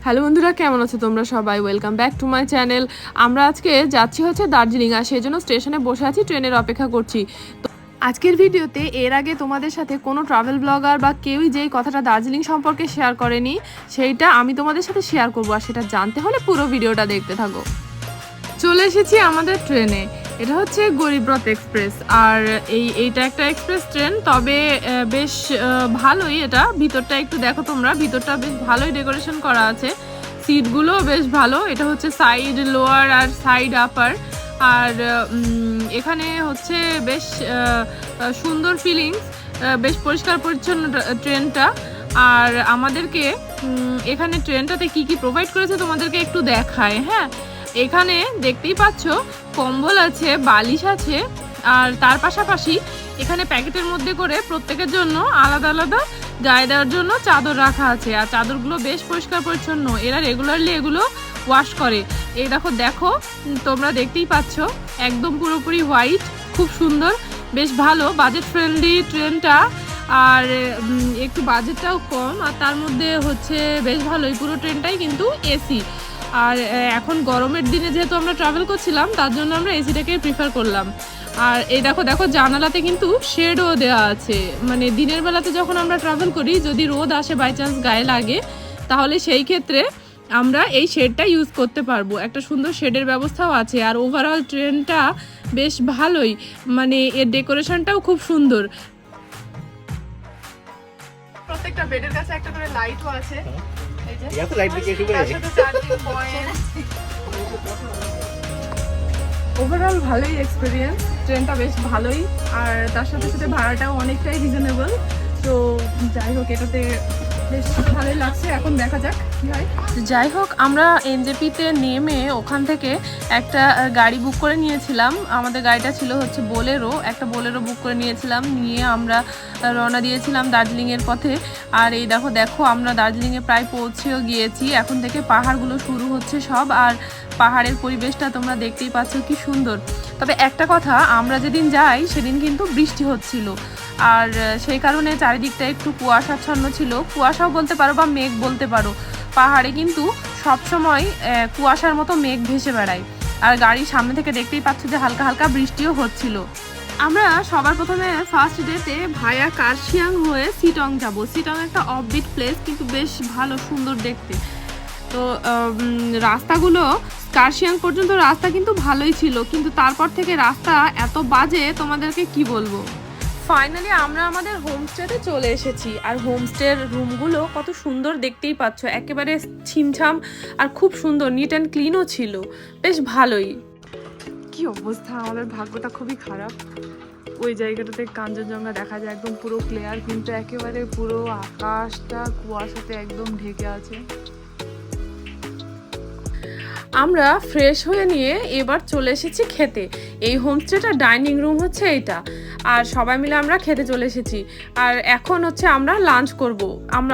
Hello বন্ধুরা, কেমন আছো তোমরা সবাই? Welcome back to my channel. আমরা আজকে যাচ্ছি দার্জিলিং, আর সেই জন্য স্টেশনে বসে আছি, ট্রেনের অপেক্ষা করছি। তো আজকের ভিডিওতে এর আগে তোমাদের সাথে কোনো ট্রাভেল ব্লগার বা কেউই যেই কথাটা দার্জিলিং সম্পর্কে শেয়ার করেনি, সেইটা আমি তোমাদের সাথে শেয়ার করবো। আর সেটা জানতে হলে পুরো ভিডিওটা দেখতে থাকো। চলে এসেছি আমাদের ট্রেনে। এটা হচ্ছে গরিবরথ এক্সপ্রেস, আর এইটা একটা এক্সপ্রেস ট্রেন, তবে বেশ ভালোই। এটা ভিতরটা একটু দেখো তোমরা, ভিতরটা বেশ ভালোই ডেকোরেশন করা আছে, সিটগুলো বেশ ভালো। এটা হচ্ছে সাইড লোয়ার আর সাইড আপার, আর এখানে হচ্ছে বেশ সুন্দর ফিলিংস, বেশ পরিষ্কার পরিচ্ছন্ন ট্রেনটা। আর আমাদেরকে এখানে ট্রেনটাতে কি কি প্রোভাইড করেছে তোমাদেরকে একটু দেখায়। হ্যাঁ, এখানে দেখতেই পাচ্ছ কম্বল আছে, বালিশ আছে, আর তার পাশাপাশি এখানে প্যাকেটের মধ্যে করে প্রত্যেকের জন্য আলাদা আলাদা গায়ে দেওয়ার জন্য চাদর রাখা আছে। আর চাদরগুলো বেশ পরিষ্কার পরিচ্ছন্ন, এরা রেগুলারলি এগুলো ওয়াশ করে। এই দেখো তোমরা দেখতেই পাচ্ছ, একদম পুরোপুরি হোয়াইট, খুব সুন্দর, বেশ ভালো, বাজেট ফ্রেন্ডলি ট্রেনটা। আর একটু বাজেটটাও কম, আর তার মধ্যে হচ্ছে বেশ ভালোই, পুরো ট্রেনটাই কিন্তু এসি। আর এখন গরমের দিনে যেহেতু আমরা ট্রাভেল করছিলাম, তার জন্য আমরা এসিটাকে প্রিফার করলাম। আর এই দেখো জানালাতে কিন্তু শেডও দেওয়া আছে, মানে দিনের বেলাতে যখন আমরা ট্রাভেল করি, যদি রোদ আসে বাই চান্স গায়ে লাগে, তাহলে সেই ক্ষেত্রে আমরা এই শেডটা ইউজ করতে পারবো। একটা সুন্দর শেডের ব্যবস্থাও আছে। আর ওভারঅল ট্রেনটা বেশ ভালোই, মানে এর ডেকোরেশনটাও খুব সুন্দর। প্রত্যেকটা বেডের কাছে একটা করে লাইটও আছে। ওভারঅল ভালোই এক্সপিরিয়েন্স, ট্রেনটা বেশ ভালোই। আর তার সাথে সাথে ভাড়াটাও অনেকটাই রিজনেবল। তো যাই হোক, এটাতে বেশ ভালোই লাগছে। এখন দেখা যাক কি হয়। যাই হোক, আমরা এনজেপিতে নেমে ওখান থেকে একটা গাড়ি বুক করে নিয়েছিলাম। আমাদের গাড়িটা ছিল হচ্ছে বোলেরো, একটা বোলেরো বুক করে নিয়েছিলাম, নিয়ে আমরা রওনা দিয়েছিলাম দার্জিলিংয়ের পথে। আর এই দেখো আমরা দার্জিলিংয়ে প্রায় পৌঁছেও গিয়েছি। এখন থেকে পাহাড়গুলো শুরু হচ্ছে সব, আর পাহাড়ের পরিবেশটা তোমরা দেখতেই পাচ্ছ কি সুন্দর। তবে একটা কথা, আমরা যেদিন যাই সেদিন কিন্তু বৃষ্টি হচ্ছিল, আর সেই কারণে চারিদিকটা একটু কুয়াশাচ্ছন্ন ছিল। কুয়াশাও বলতে পারো বা মেঘ বলতে পারো, পাহাড়ে কিন্তু সবসময় কুয়াশার মতো মেঘ ভেসে বেড়ায়। আর গাড়ির সামনে থেকে দেখতেই পাচ্ছ যে হালকা হালকা বৃষ্টিও হচ্ছিল। আমরা সবার প্রথমে ফার্স্ট ডেতে ভায়া কার্শিয়াং হয়ে সিটং যাব। সিটং একটা অফবিট প্লেস, কিন্তু বেশ ভালো, সুন্দর দেখতে। তো রাস্তাগুলো কার্শিয়াং পর্যন্ত রাস্তা কিন্তু ভালোই ছিল, কিন্তু তারপর থেকে রাস্তা এত বাজে, তোমাদেরকে কি বলবো। ফাইনালি আমরা আমাদের হোমস্টেতে চলে এসেছি। আর হোমস্টের রুমগুলো কত সুন্দর দেখতেই পাচ্ছ, একেবারে ছিমছাম আর খুব সুন্দর, নিট অ্যান্ড ক্লিনও ছিল, বেশ ভালোই। কি অবস্থা, আমাদের ভাগ্যটা খুবই খারাপ। ওই জায়গাটাতে কাঞ্চনজঙ্ঘা দেখা যায় একদম পুরো ক্লিয়ার, কিন্তু একেবারে পুরো আকাশটা কুয়াশাতে একদম ঢেকে আছে। আমরা ফ্রেশ হয়ে নিয়ে এবার চলে এসেছি খেতে। এই হোমস্টেটা ডাইনিং রুম হচ্ছে এইটা, আর সবাই মিলে আমরা খেতে চলে এসেছি। আর এখন হচ্ছে আমরা লাঞ্চ করব।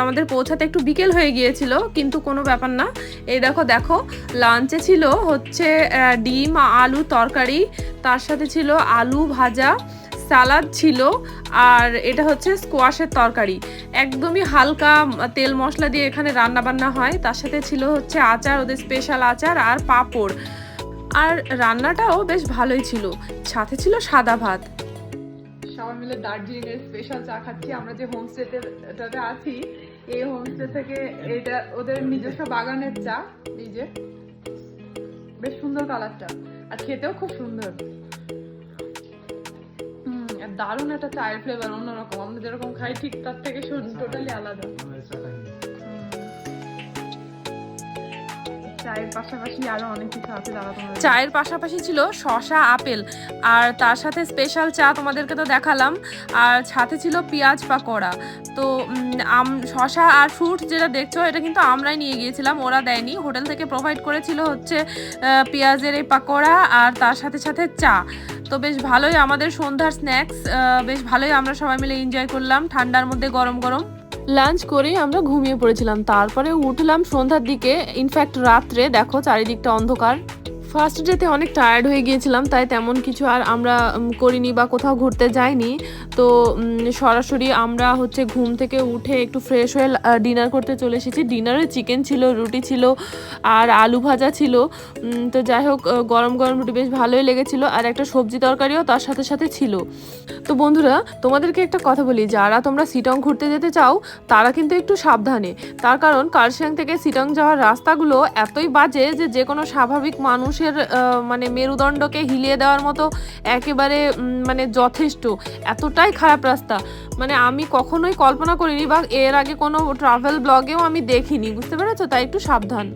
আমাদের পৌঁছাতে একটু বিকেল হয়ে গিয়েছিল, কিন্তু কোনো ব্যাপার না। এই দেখো লাঞ্চে ছিল হচ্ছে ডিম আলু তরকারি, তার সাথে ছিল আলু ভাজা, সালাদ ছিল, আর এটা হচ্ছে স্কোয়াশের তরকারি। একদমই হালকা তেল মশলা দিয়ে এখানে রান্না বান্না হয়। তার সাথে ছিল হচ্ছে আচার, ওদের স্পেশাল আচার আর পাঁপড়। আর রান্নাটাও বেশ ভালোই ছিল, সাথে ছিল সাদা ভাত। সবাই মিলে দার্জিলিং এর স্পেশাল চা খাচ্ছি। আমরা যে হোমস্টেতে আছি, এই হোমস্টে থেকে এটা ওদের নিজস্ব বাগানের চা। এই যে বেশ সুন্দর কালারটা, আর খেতেও খুব সুন্দর। দারুণ একটা চায়ের ফ্লেভার, অন্যরকম। আমরা যেরকম খাই ঠিক তার থেকে টোটালি আলাদা। চায়ের পাশাপাশি আরো অনেক কিছু আছে। চায়ের পাশাপাশি ছিল শসা আপেল, আর তার সাথে স্পেশাল চা তোমাদেরকে তো দেখালাম, আর সাথে ছিল পেঁয়াজ পাকোড়া। তো শসা আর ফ্রুটস যেটা দেখছো, এটা কিন্তু আমরাই নিয়ে গিয়েছিলাম, ওরা দেয়নি। হোটেল থেকে প্রোভাইড করেছিল হচ্ছে পেঁয়াজের এই পাকোড়া, আর তার সাথে সাথে চা। তো বেশ ভালোই আমাদের সন্ধ্যার স্ন্যাক্স, বেশ ভালোই আমরা সবাই মিলে এনজয় করলাম ঠান্ডার মধ্যে গরম গরম। লাঞ্চ করেই আমরা ঘুমিয়ে পড়েছিলাম, তারপরে উঠলাম সন্ধ্যার দিকে। ইনফ্যাক্ট রাত্রে দেখো চারিদিকটা অন্ধকার। ফার্স্ট ডেতে অনেক টায়ার্ড হয়ে গিয়েছিলাম, তাই তেমন কিছু আর আমরা করিনি বা কোথাও ঘুরতে যাইনি। তো সরাসরি আমরা হচ্ছে ঘুম থেকে উঠে একটু ফ্রেশ হয়ে ডিনার করতে চলে এসেছি। ডিনারে চিকেন ছিল, রুটি ছিল আর আলু ভাজা ছিল। তো যাই হোক, গরম গরম রুটি বেশ ভালোই লেগেছিল, আর একটা সবজি তরকারিও তার সাথে সাথে ছিল। তো বন্ধুরা, তোমাদেরকে একটা কথা বলি, যারা তোমরা সিটং ঘুরতে যেতে চাও তারা কিন্তু একটু সাবধানে। তার কারণ কার্শিয়াং থেকে সিটং যাওয়ার রাস্তাগুলো এতই বাজে যে কোনো স্বাভাবিক মানুষের মানে মেরুদণ্ডকে হিলিয়ে দেওয়ার মতো একেবারে মানে যথেষ্ট, এতটাই খারাপ রাস্তা। মানে আমি কখনোই কল্পনা করিনি বা এর আগে কোনো ট্রাভেল ব্লগেও আমি দেখিনি, বুঝতে পেরেছো? তাই একটু সাবধান।